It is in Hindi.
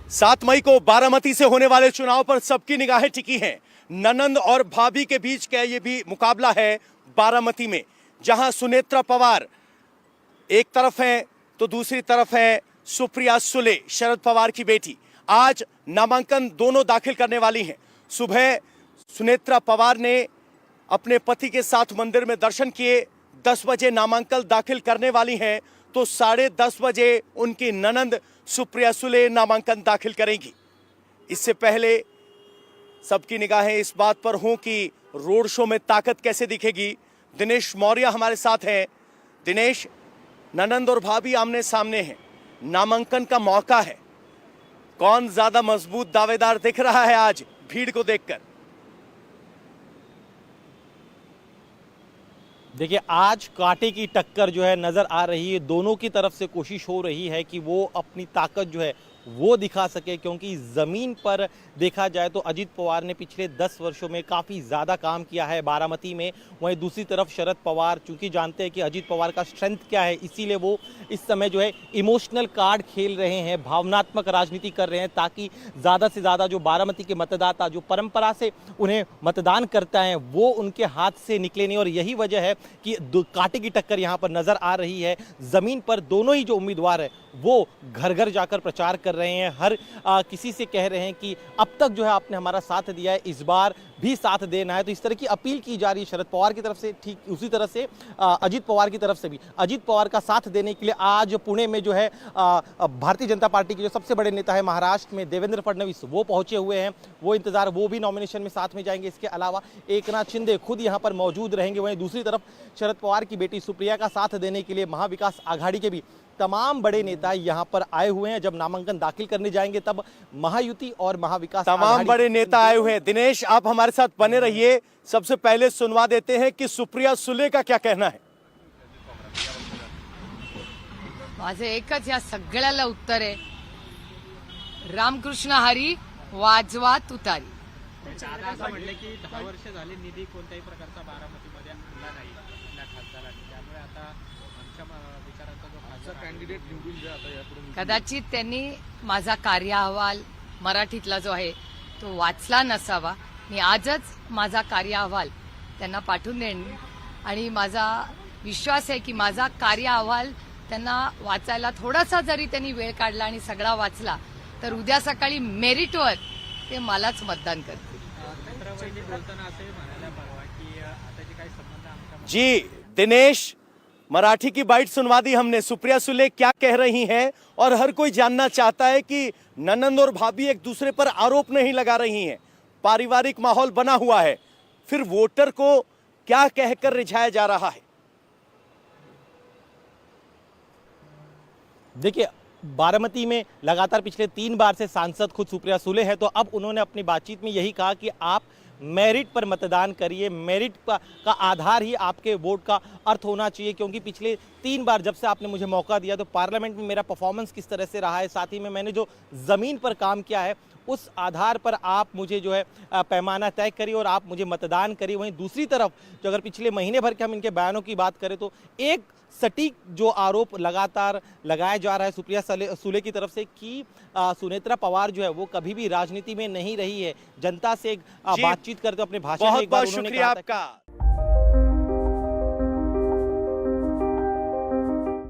7 मई को बारामती से होने वाले चुनाव पर सबकी निगाहें टिकी हैं। ननंद और भाभी के बीच का ये भी मुकाबला है बारामती में, जहां सुनेत्रा पवार एक तरफ हैं तो दूसरी तरफ है सुप्रिया सुले, शरद पवार की बेटी। आज नामांकन दोनों दाखिल करने वाली हैं। सुबह सुनेत्रा पवार ने अपने पति के साथ मंदिर में दर्शन किए। 10 बजे नामांकन दाखिल करने वाली हैं तो 10:30 बजे उनकी ननंद सुप्रिया सुले नामांकन दाखिल करेंगी। इससे पहले सबकी निगाहें इस बात पर हों कि रोड शो में ताकत कैसे दिखेगी। दिनेश मौर्य हमारे साथ हैं। दिनेश, ननंद और भाभी आमने सामने हैं, नामांकन का मौका है, कौन ज्यादा मजबूत दावेदार दिख रहा है आज भीड़ को देखकर? देखिए, आज कांटे की टक्कर जो है नजर आ रही है। दोनों की तरफ से कोशिश हो रही है कि वो अपनी ताकत जो है वो दिखा सके, क्योंकि ज़मीन पर देखा जाए तो अजीत पवार ने पिछले 10 वर्षों में काफ़ी ज़्यादा काम किया है बारामती में। वहीं दूसरी तरफ शरद पवार, चूंकि जानते हैं कि अजीत पवार का स्ट्रेंथ क्या है, इसीलिए वो इस समय जो है इमोशनल कार्ड खेल रहे हैं, भावनात्मक राजनीति कर रहे हैं, ताकि ज़्यादा से ज़्यादा जो बारामती के मतदाता जो परंपरा से उन्हें मतदान करता है वो उनके हाथ से निकले नहीं। और यही वजह है कि कांटे की टक्कर यहाँ पर नज़र आ रही है। ज़मीन पर दोनों ही जो उम्मीदवार है वो घर घर जाकर प्रचार कर रहे हैं। हर किसी से कह रहे हैं कि अब तक जो है आपने हमारा साथ दिया है, इस बार भी साथ देना है। तो इस तरह की अपील की जा रही है शरद पवार की तरफ से, ठीक उसी तरह से अजीत पवार की तरफ से भी। अजीत पवार का साथ देने के लिए आज पुणे में जो है भारतीय जनता पार्टी के जो सबसे बड़े नेता है महाराष्ट्र में देवेंद्र फडणवीस, वो पहुंचे हुए हैं। वो इंतजार, वो भी नॉमिनेशन में साथ में जाएंगे। इसके अलावा एकनाथ शिंदे खुद यहाँ पर मौजूद रहेंगे। वहीं दूसरी तरफ शरद पवार की बेटी सुप्रिया का साथ देने के लिए महाविकास आघाड़ी के भी तमाम बड़े नेता यहां पर आए हुए हैं। जब नामांकन दाखिल करने जाएंगे तब महायुति और महाविकास तमाम बड़े नेता आए हुए हैं। दिनेश, आप हमारे साथ बने रहिए। सबसे पहले सुनवा देते हैं कि सुप्रिया सुले का क्या कहना है। माझे एकच या सगळ्याला उत्तर आहे, रामकृष्ण हरी वाजवा तुतारी। असं म्हटलं की 10 वर्ष झाली निधी कोणत्याही प्रकारचा बारामतीमध्ये आला नाही आपल्या खासदारांनी, त्यामुळे आता आमच्या विचारांचा जो खासदार कॅन्डिडेट निवडून द्या आता यापुढे। कदाचित त्यांनी माझा कार्य अहवाल मराठीतला जो आहे तो वाचला नसावा। मी आजच माझा कार्य अहवाल त्यांना पाठवून देईन आणि माझा विश्वास आहे की माझा कार्य अहवाल त्यांना वाचायला थोडासा जरी त्यांनी वेळ काढला आणि सगळा वाचला तर उद्या सकाळी मेरिटवर ते मलाच मतदान करतील। जी दिनेश, मराठी की बाइट सुनवा दी हमने। सुप्रिया सुले क्या कह रही हैं और हर कोई जानना चाहता है कि ननंद और भाभी एक दूसरे पर आरोप नहीं लगा रही हैं, पारिवारिक माहौल बना हुआ है, फिर वोटर को क्या कहकर रिझाया जा रहा है? देखिए, बारामती में लगातार पिछले 3 बार से सांसद खुद सुप्रिया सुले है, तो अब उन्होंने अपनी बातचीत में यही कहा कि आप मेरिट पर मतदान करिए। मेरिट का आधार ही आपके वोट का अर्थ होना चाहिए, क्योंकि पिछले 3 बार जब से आपने मुझे मौका दिया तो पार्लियामेंट में मेरा परफॉर्मेंस किस तरह से रहा है, साथ ही में मैंने जो ज़मीन पर काम किया है उस आधार पर आप मुझे जो है पैमाना तय करिए और आप मुझे मतदान करिए। वहीं दूसरी तरफ जो अगर पिछले महीने भर के हम इनके बयानों की बात करें तो एक सटीक जो आरोप लगातार लगाया जा रहा है सुप्रिया सुले की तरफ से कि सुनेत्रा पवार जो है वो कभी भी राजनीति में नहीं रही है। जनता से बातचीत करते अपने भाषण में बहुत बहुत शुक्रिया आपका।